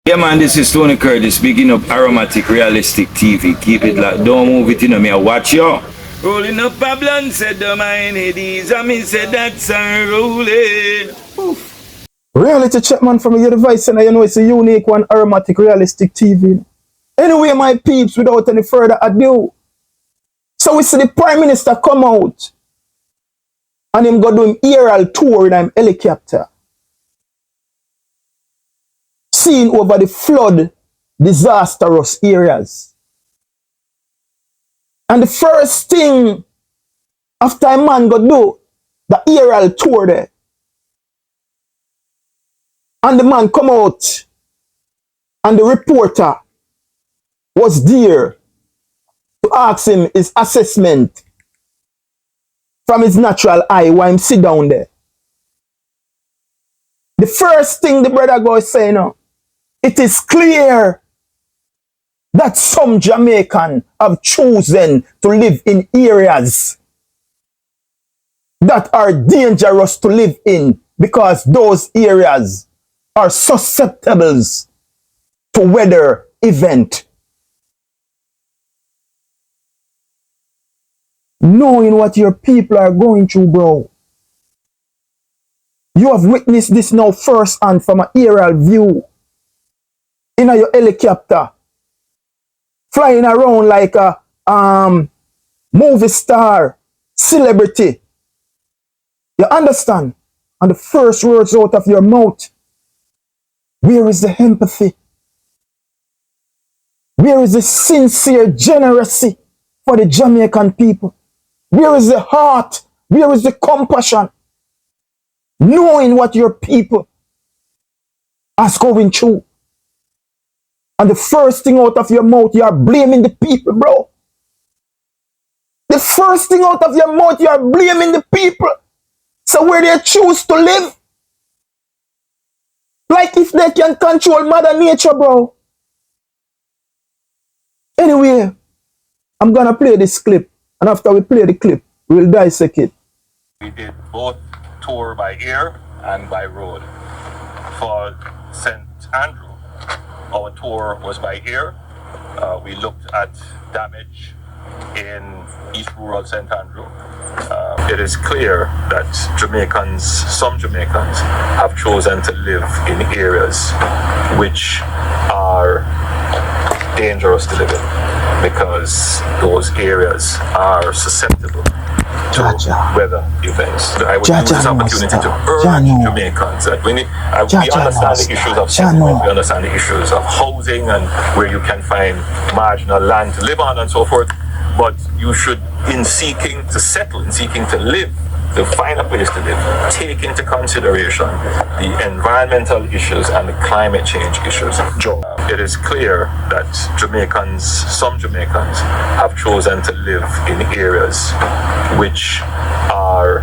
Yeah, man, this is Tony Curtis, speaking of aromatic realistic TV. Keep it like, don't move it, me, I watch you. Rolling up a blunt, said the mine headies, and me said that's a rolling. Reality check, man, from your device, and you know it's a unique one, aromatic realistic TV. Anyway, my peeps, without any further ado, so we see the Prime Minister come out and him go doing aerial tour in a helicopter, seeing over the flood disastrous areas. And the first thing after a man go do the aerial tour there, and the man come out and the reporter was there to ask him his assessment from his natural eye while him sit down there. The first thing the brother goes say now, it is clear that some Jamaican have chosen to live in areas that are dangerous to live in because those areas are susceptible to weather event. Knowing what your people are going through, bro. You have witnessed this now firsthand from an aerial view. In your helicopter. Flying around like a movie star, celebrity. You understand? And the first words out of your mouth, where is the empathy? Where is the sincere generosity for the Jamaican people? Where is the heart? Where is the compassion? Knowing what your people are going through. And the first thing out of your mouth, you are blaming the people, bro. The first thing out of your mouth, you are blaming the people. So where they choose to live, like if they can control Mother Nature, bro. Anyway, I'm gonna play this clip, and after we play the clip, we'll dissect it. We did both tour by air and by road. For St. Andrew, our tour was by air. We looked at damage in East Rural St. Andrew. It is clear that some Jamaicans have chosen to live in areas which are dangerous to live in because those areas are susceptible to weather events. I would use this opportunity to urge Jamaicans that we understand the issues of settlement, we understand the issues of housing and where you can find marginal land to live on and so forth, but you should, in seeking to settle, in seeking to live, to find a place to live, take into consideration the environmental issues and the climate change issues. Joe, it is clear that some Jamaicans have chosen to live in areas which are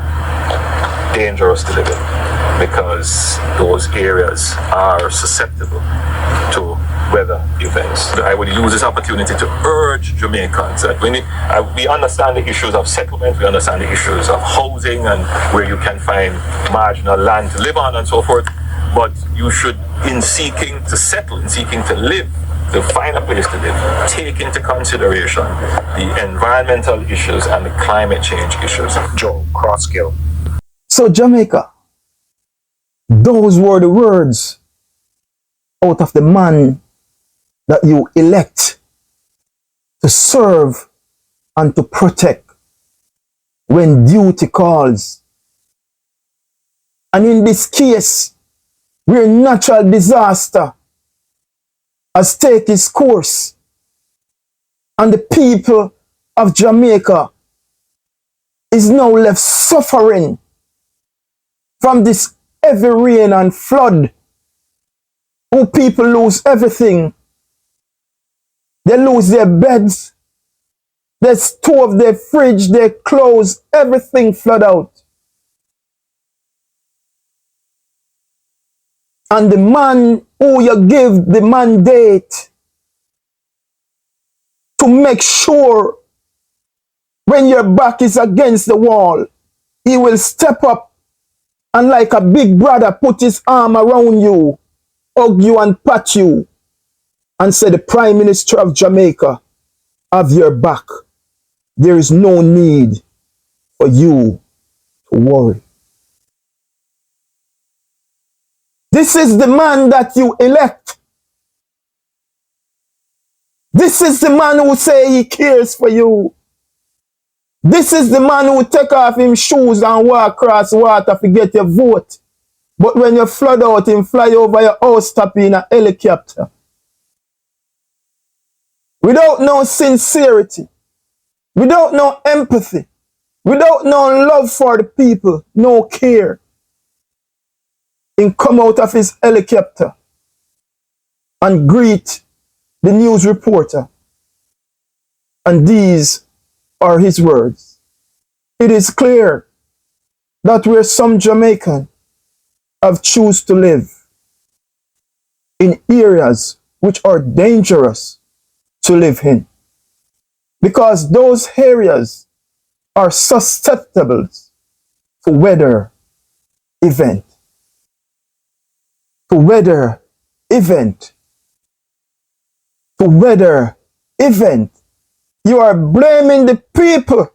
dangerous to live in because those areas are susceptible to weather events. I would use this opportunity to urge Jamaicans that we understand the issues of settlement, we understand the issues of housing and where you can find marginal land to live on and so forth, but you should, in seeking to settle, in seeking to live, to find a place to live, take into consideration the environmental issues and the climate change issues. Joe Crosskill. So Jamaica, those were the words out of the man that you elect to serve and to protect when duty calls. And in this case, where natural disaster has taken its course and the people of Jamaica is now left suffering from this heavy rain and flood, who people lose everything. They lose their beds, their stove, their fridge, their clothes, everything flood out. And the man who you give the mandate to make sure when your back is against the wall, he will step up and like a big brother put his arm around you hug you and pat you and say, the Prime Minister of Jamaica have your back. There is no need for you to worry. This is the man that you elect. This is the man who say he cares for you. This is the man who take off him shoes and walk across water to get your vote. But when you flood out, him fly over your house top in a helicopter. Without no sincerity, without no empathy, without no love for the people, no care, him come out of his helicopter and greet the news reporter. And these are his words. It is clear that where some Jamaican have choose to live in areas which are dangerous to live in, because those areas are susceptible to weather event. To weather event. To weather event. You are blaming the people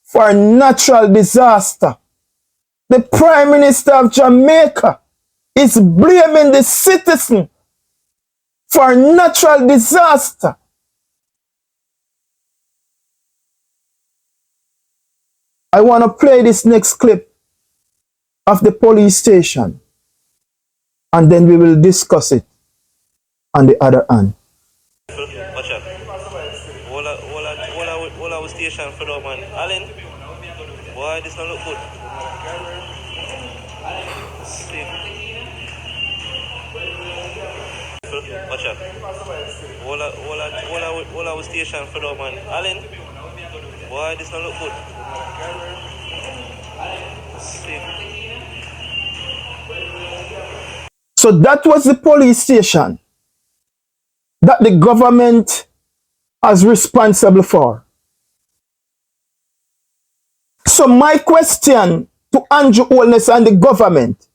for a natural disaster. The Prime Minister of Jamaica is blaming the citizen for a natural disaster. I want to play this next clip of the police station, and then we will discuss it on the other hand. Watch out. All our station for the man. Alan, why this not look good? See. Watch out. All our station for the man. Alan, why this not look good? See. So that was the police station that the government is responsible for. So my question to Andrew Holness and the government,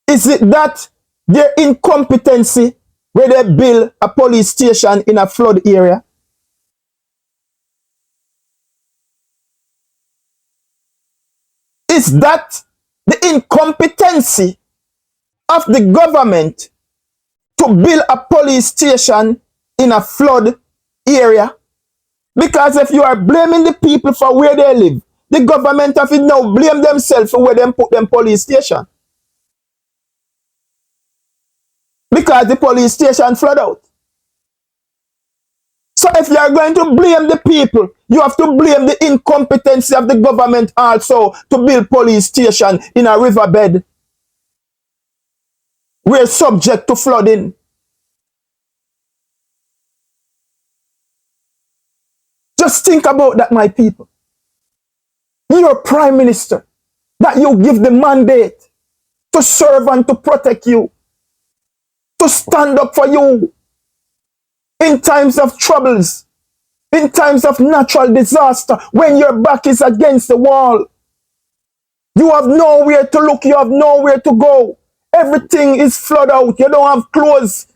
is it that their incompetency where they build a police station in a flood area? Is that the incompetency of the government to build a police station in a flood area? Because if you are blaming the people for where they live, the government have to now blame themselves for where they put them police station. Because the police station flood out. So if you are going to blame the people, you have to blame the incompetency of the government also to build police station in a riverbed. We're subject to flooding. Just think about that, my people. Your prime minister, that you give the mandate to serve and to protect you, to stand up for you in times of troubles, in times of natural disaster, when your back is against the wall. You have nowhere to look, you have nowhere to go. Everything is flooded out. You don't have clothes,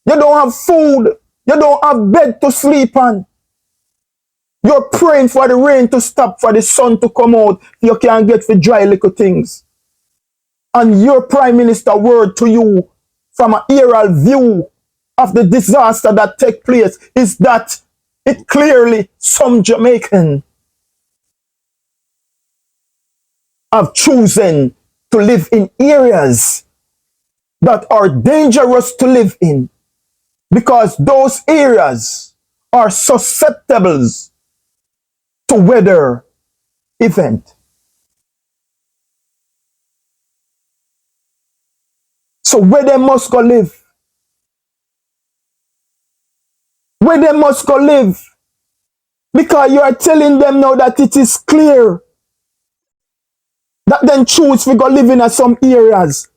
you don't have food, you don't have bed to sleep on. You're praying for the rain to stop, for the sun to come out. You can't get the dry little things. And your prime minister word to you from an aerial view of the disaster that take place is that it clearly some Jamaican have chosen to live in areas that are dangerous to live in, because those areas are susceptible to weather event. So where they must go live? Where they must go live? Because you are telling them now that it is clear that then choose to go live in some areas.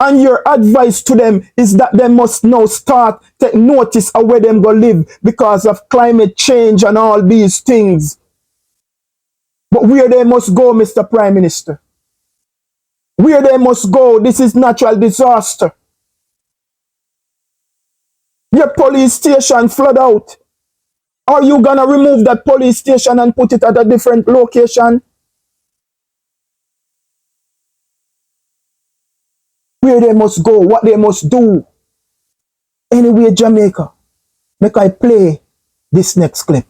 And your advice to them is that they must now start take notice of where them go live because of climate change and all these things. But where they must go, Mr. Prime Minister? Where they must go, this is natural disaster. Your police station flood out. Are you gonna remove that police station and put it at a different location? Where they must go, what they must do. Anyway, Jamaica, make I play this next clip.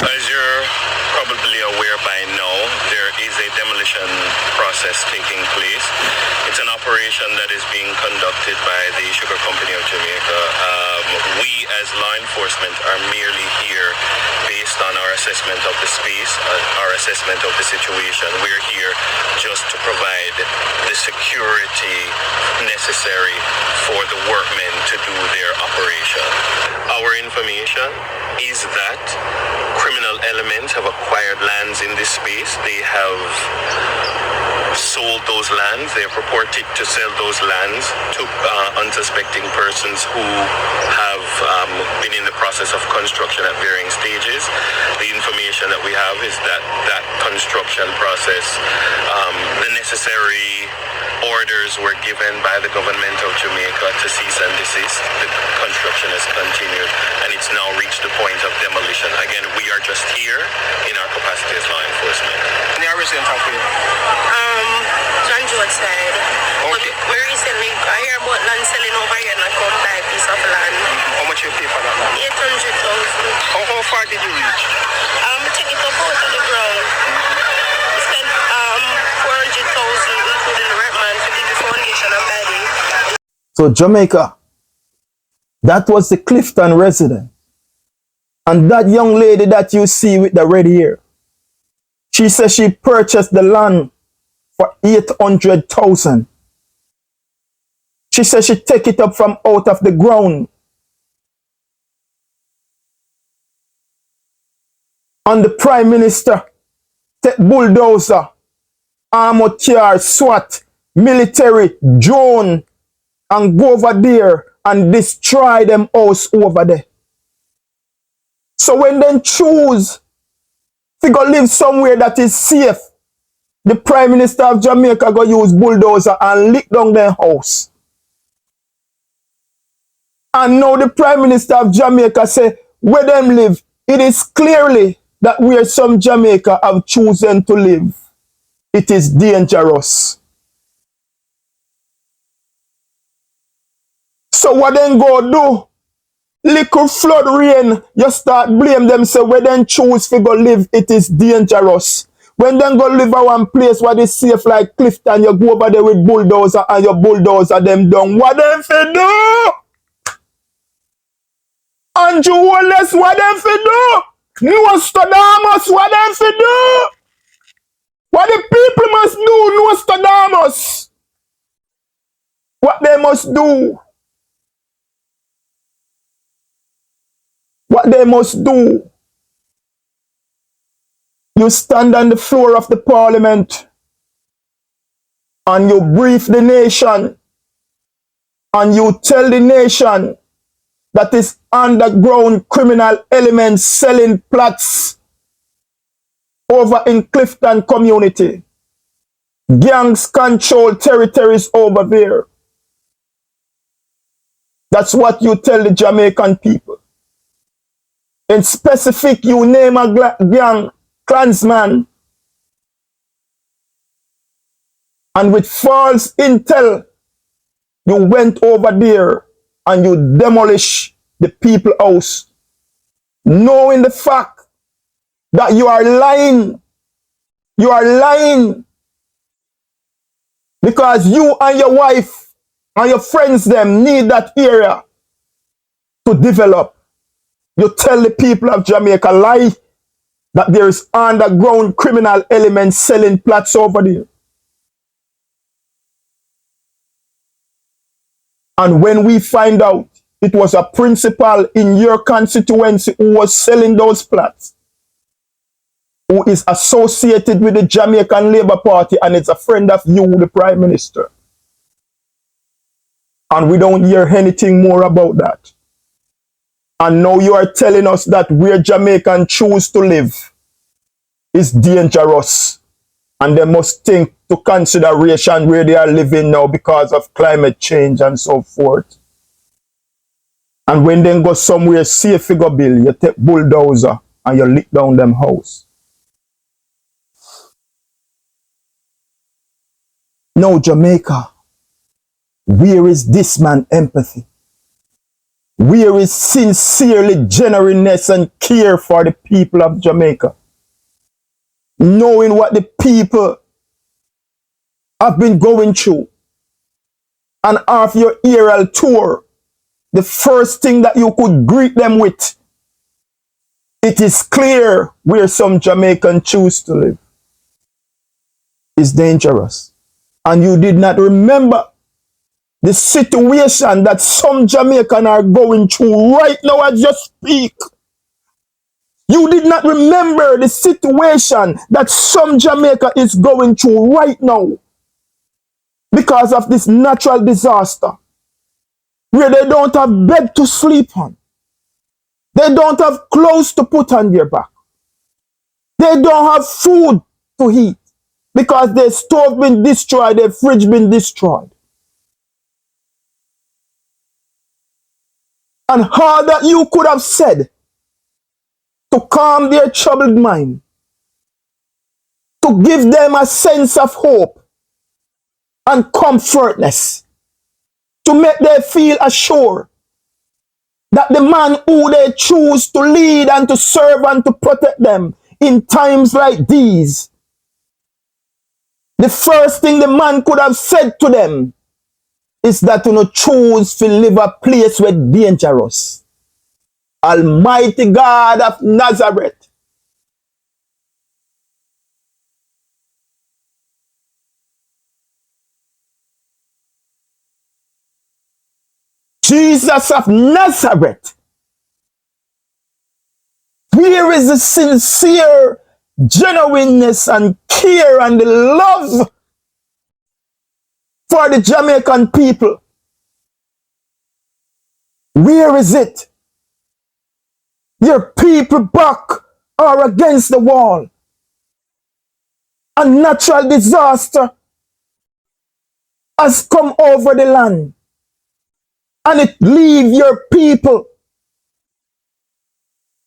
As you're probably aware by now, there is a demolition process taking place. It's an operation that is being conducted by the Sugar Company of Jamaica. We as law enforcement are merely here based on our assessment of the space, our assessment of the situation. We're here just to provide the security necessary for the workmen to do their operation. Our information is that criminal elements have acquired lands in this space. They have sold those lands. They are purported to sell those lands to unsuspecting persons who have been in the process of construction at varying stages. The information that we have is that that construction process, the necessary orders were given by the government of Jamaica to cease and desist. The construction has continued and it's now reached the point of demolition. Again, we are just here in our capacity as law enforcement. They are resident of here. John George side. Okay. We recently I hear about land selling over here and I come buy a piece of land. How much you pay for that land? 800,000. How far did you reach? Take it up out of the ground. We spent 400,000 including the rent man to dig the foundation and buy it. So Jamaica, that was the Clifton resident. And that young lady that you see with the red hair, she says she purchased the land for 800,000. She says she take it up from out of the ground. And the Prime Minister take bulldozer, armored car, SWAT, military, drone, and go over there and destroy them house over there. So when they choose to go live somewhere that is safe, the Prime Minister of Jamaica go use bulldozer and lick down their house. And now the Prime Minister of Jamaica say, where them live, it is clearly that where some Jamaica have chosen to live, it is dangerous. So what then go do? Little flood rain, you start blame them, say where then choose to go live, it is dangerous. When then go live at one place where it's safe like Clifton, you go over there with bulldozer and your bulldozer them down. What them fi do? Andrew Holness, what them fi do? Nostradamus, what them fi do? What the people must do, Nostradamus? What they must do? What they must do? You stand on the floor of the parliament and you brief the nation and you tell the nation that is underground criminal elements selling plots over in Clifton community. Gangs control territories over there. That's what you tell the Jamaican people. In specific, you name a gang, clansman, and with false intel, you went over there and you demolish the people's house, knowing the fact that you are lying. You are lying because you and your wife and your friends them need that area to develop. You tell the people of Jamaica lie that there is underground criminal elements selling plots over there. And when we find out it was a principal in your constituency who was selling those plots, who is associated with the Jamaican Labour Party and is a friend of you, the Prime Minister, And we don't hear anything more about that. And now you are telling us that where Jamaicans choose to live is dangerous. And they must think to consideration where they are living now because of climate change and so forth. And when they go somewhere safe to go build, you take bulldozer and you lick down them house. Now Jamaica, where is this man empathy? Where is sincerely genuineness and care for the people of Jamaica? Knowing what the people have been going through. And after your aerial tour, the first thing that you could greet them with, it is clear where some Jamaicans choose to live. It's dangerous. And you did not remember the situation that some Jamaicans are going through right now as you speak. You did not remember the situation that some Jamaica is going through right now because of this natural disaster, where they don't have bed to sleep on. They don't have clothes to put on their back. They don't have food to eat because their stove been destroyed, their fridge been destroyed. And all that you could have said to calm their troubled mind, to give them a sense of hope and comfortness, to make them feel assured that the man who they choose to lead and to serve and to protect them in times like these, the first thing the man could have said to them is that you choose to live a place where dangerous. Almighty God of Nazareth, Jesus of Nazareth, where is the sincere genuineness and care and the love for the Jamaican people? Where is it? Your people back are against the wall. A natural disaster has come over the land, and it leaves your people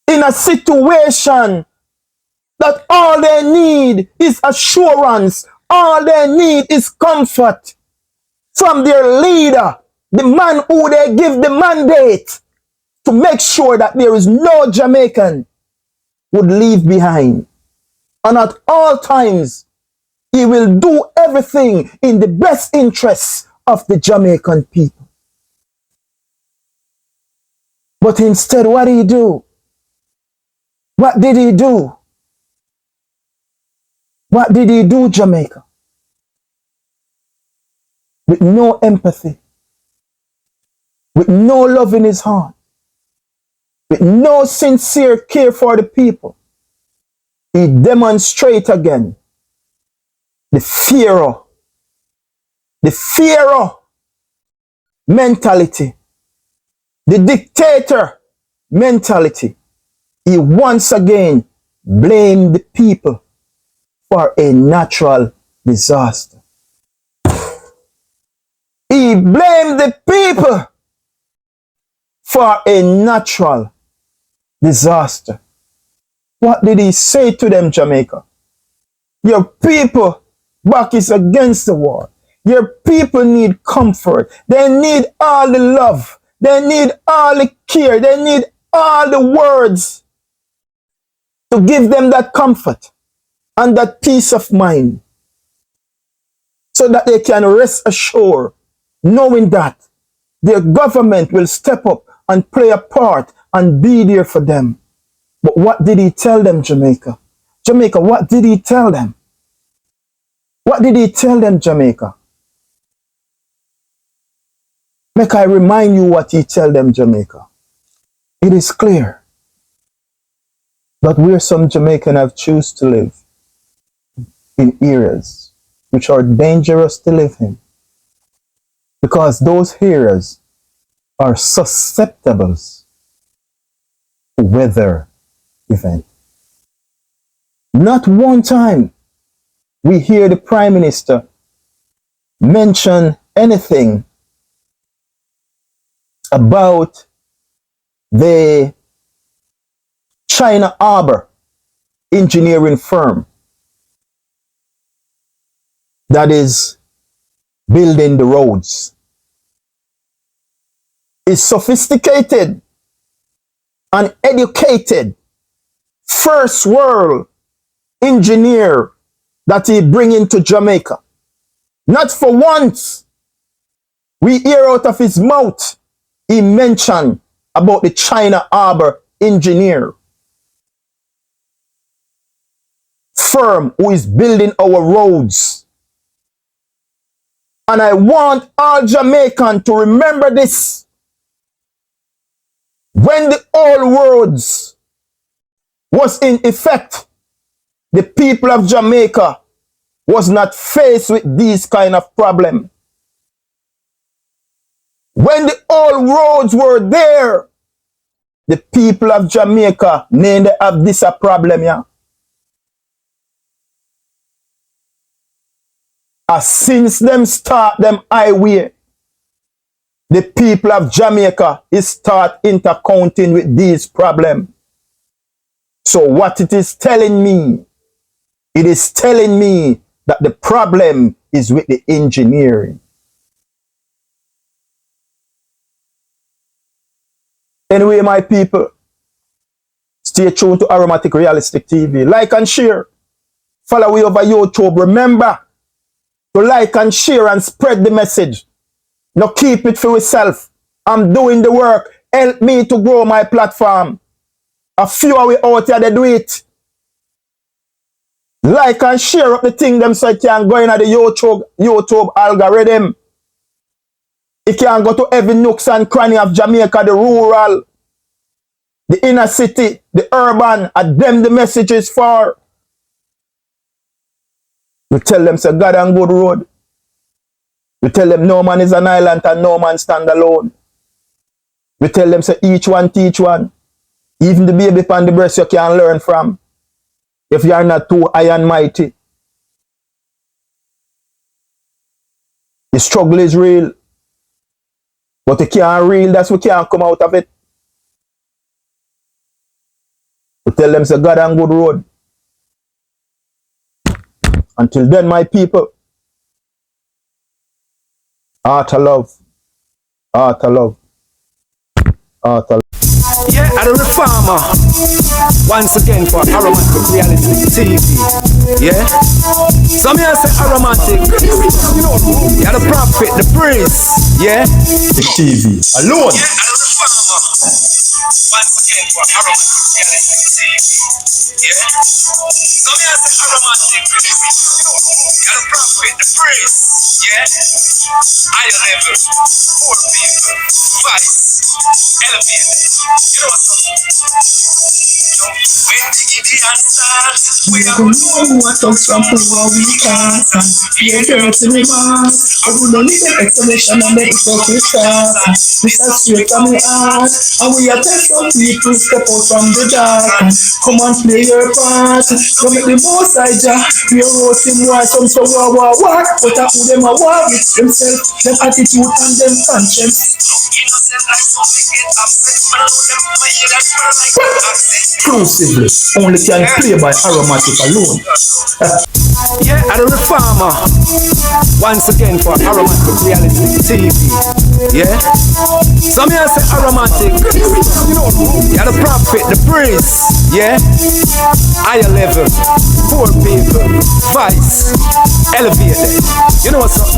in a situation that all they need is assurance, all they need is comfort from their leader, the man who they give the mandate to make sure that there is no Jamaican would leave behind. And at all times, he will do everything in the best interests of the Jamaican people. But instead, what did he do? What did he do? What did he do, Jamaica? With no empathy, with no love in his heart, with no sincere care for the people, he demonstrates again the Pharaoh mentality, the dictator mentality. He once again blamed the people for a natural disaster. He blamed the people for a natural disaster. What did he say to them, Jamaica? Your people back is against the wall. Your people need comfort. They need all the love. They need all the care. They need all the words to give them that comfort and that peace of mind, so that they can rest assured, knowing that their government will step up and play a part and be there for them. But what did he tell them, Jamaica? Jamaica, what did he tell them? What did he tell them, Jamaica? Make I remind you what he tell them, Jamaica. It is clear that where some Jamaicans have chosen to live in areas which are dangerous to live in, Because those areas are susceptible to weather event. Not one time we hear the Prime Minister mention anything about the China Harbor engineering firm that is building the roads. Is sophisticated and educated first world engineer that he bring into Jamaica. Not for once we hear out of his mouth he mentioned about the China Harbor engineer firm who is building our roads. And I want all Jamaicans to remember this. When the old roads was in effect, the people of Jamaica was not faced with these kind of problem. When the old roads were there, the people of Jamaica need to have this a problem, yeah. As since them start them highway, the people of Jamaica is start intercounting with these problems. So what it is telling me, it is telling me that the problem is with the engineering. Anyway, my people, stay tuned to Aromatic Realistic TV. Like and share. Follow me over YouTube. Remember to like and share and spread the message. Now keep it for yourself. I'm doing the work. Help me to grow my platform. A few of you out here, they do it. Like and share up the thing them so it can go in at the YouTube algorithm. It can go to every nooks and cranny of Jamaica, the rural, the inner city, the urban, and them the message is for. We tell them say God and good road. We tell them no man is an island and no man stand alone. We tell them say each one teach one. Even the baby upon the breast you can learn from. If you are not too high and mighty. The struggle is real. But you can't real, that's what can't come out of it. We tell them say God and good road. Until then, my people, heart of love, heart of love, heart of love. Yeah, I'm the farmer. Once again for Aromatic Realistic TV. Yeah? Some here say Aromatic. You know, you're the prophet, the priest. Yeah? The TV alone. Yeah, I'm the farmer. Once again for Aromatic Realistic TV. Yeah? Some here say Aromatic. You're the prophet, the priest. Yeah? Higher level. Poor people. Vice. Elevated. You know what's up? When the Gideon starts, we are going to know what comes from who we can't. Be a girl to me, man. I would not need an explanation and the hypocrite start. This is straight from the heart. And we are telling some people step out from the dark. Come and play your part. Don't make the most side job. We are roasting war. Some so war. But I who them a war with themselves. Them attitude and them conscience. Innocent like some they get upset. Man, I know them my head and smell like accent. Exclusively, only can play by Aromatic alone. Yeah, I'm the farmer. Once again for Aromatic Realistic TV. Yeah? Some here say Aromatic. You know, you're the prophet, the priest. Yeah? Higher level. Poor people. Vice. Elevated. You know what's up?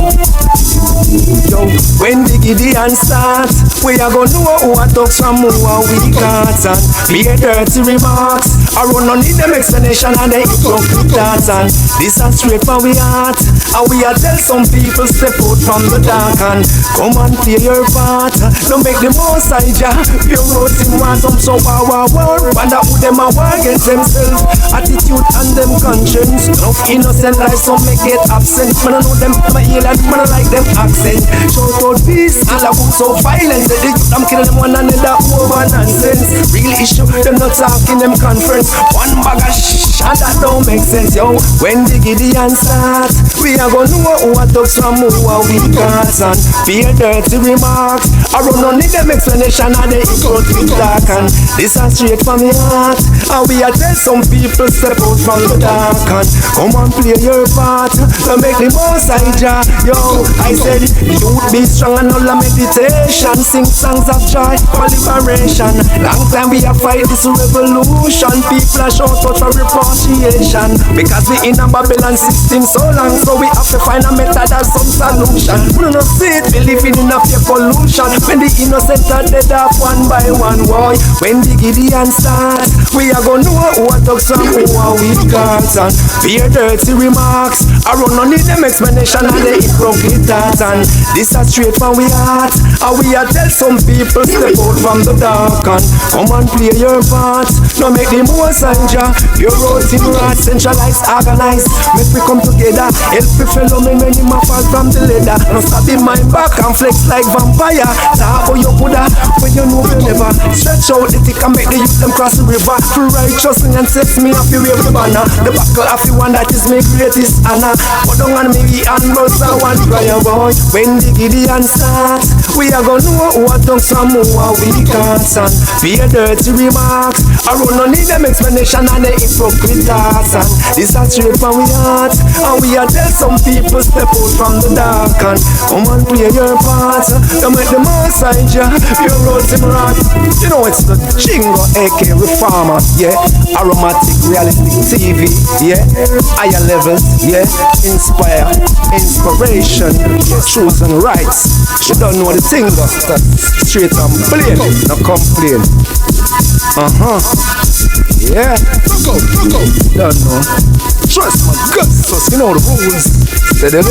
Yo, when the Gideon starts, we are gonna know what talks from who we can't. And be a dirty remarks. I run no need them explanation and they hypocrite thoughts. And this is straight from we heart. And we are tell some people step out from the dark and come and play your part. Don't make the most side ya. Pure road in want some so war. Wonder who them are war against themselves. Attitude and them conscience. Enough innocent life some make it absent. Man I know them my heel and man I like them accent. Shout out peace, all about so violence. They I'm killing them one another over nonsense. Real issue, them not talking them conference. One bag of and that don't make sense, yo. When the Gideon starts, we are gonna know what talks from who are we cats and fear dirty remarks. I run on need them explanation and they go to dark and this is straight from the heart. And we are tell some people step out from the dark and come and play your part to make the most idea. Yo, I said youth be strong and all the meditation, sing songs of joy for liberation. Long time we have fight this revolution. People are shout out for repatriation because we in a Babylon system so long, so we have to find a method and some solution. We don't see it, we living in a fear pollution. When the innocent are dead off one by one, boy. When the Gideon starts, we are gonna know what talks from who are we cats and fear dirty remarks. I run no need them explanation and they hypocrite thoughts. And this is straight from we heart. And we are tell some people step out from the dark and come and play your part. Now make the most and ja. Your road in rat, centralized, organized. Make we come together, help the fellow men when him a fall from the ladder. Now stab in my back and flex like vampire. Talk how you coulda, when you know you never. Stretch out the tick and make the youth them cross the river. Through righteousness and set me up to wave the banner. The buckle of the one that is my greatest honor. Put down on me and rose a one prayer boy. When the Gideon starts, we are gonna know what talks from who are we cats and fear dirty remarks. I run no need them explanation and they hypocrite thoughts. And this is straight from we heart. And we are tell some people step out from the dark and come and play your part to make the most side ya. Pure road in rock. You know it's the Chingo AK Reformer, yeah. Aromatic Realistic TV, yeah. Higher levels, yeah. Inspire, inspiration, yeah. Truth and rights. You don't know the thing, but straight and plain, no complain. Yeah. Don't know. Trust my guts, you know the rules. Steady.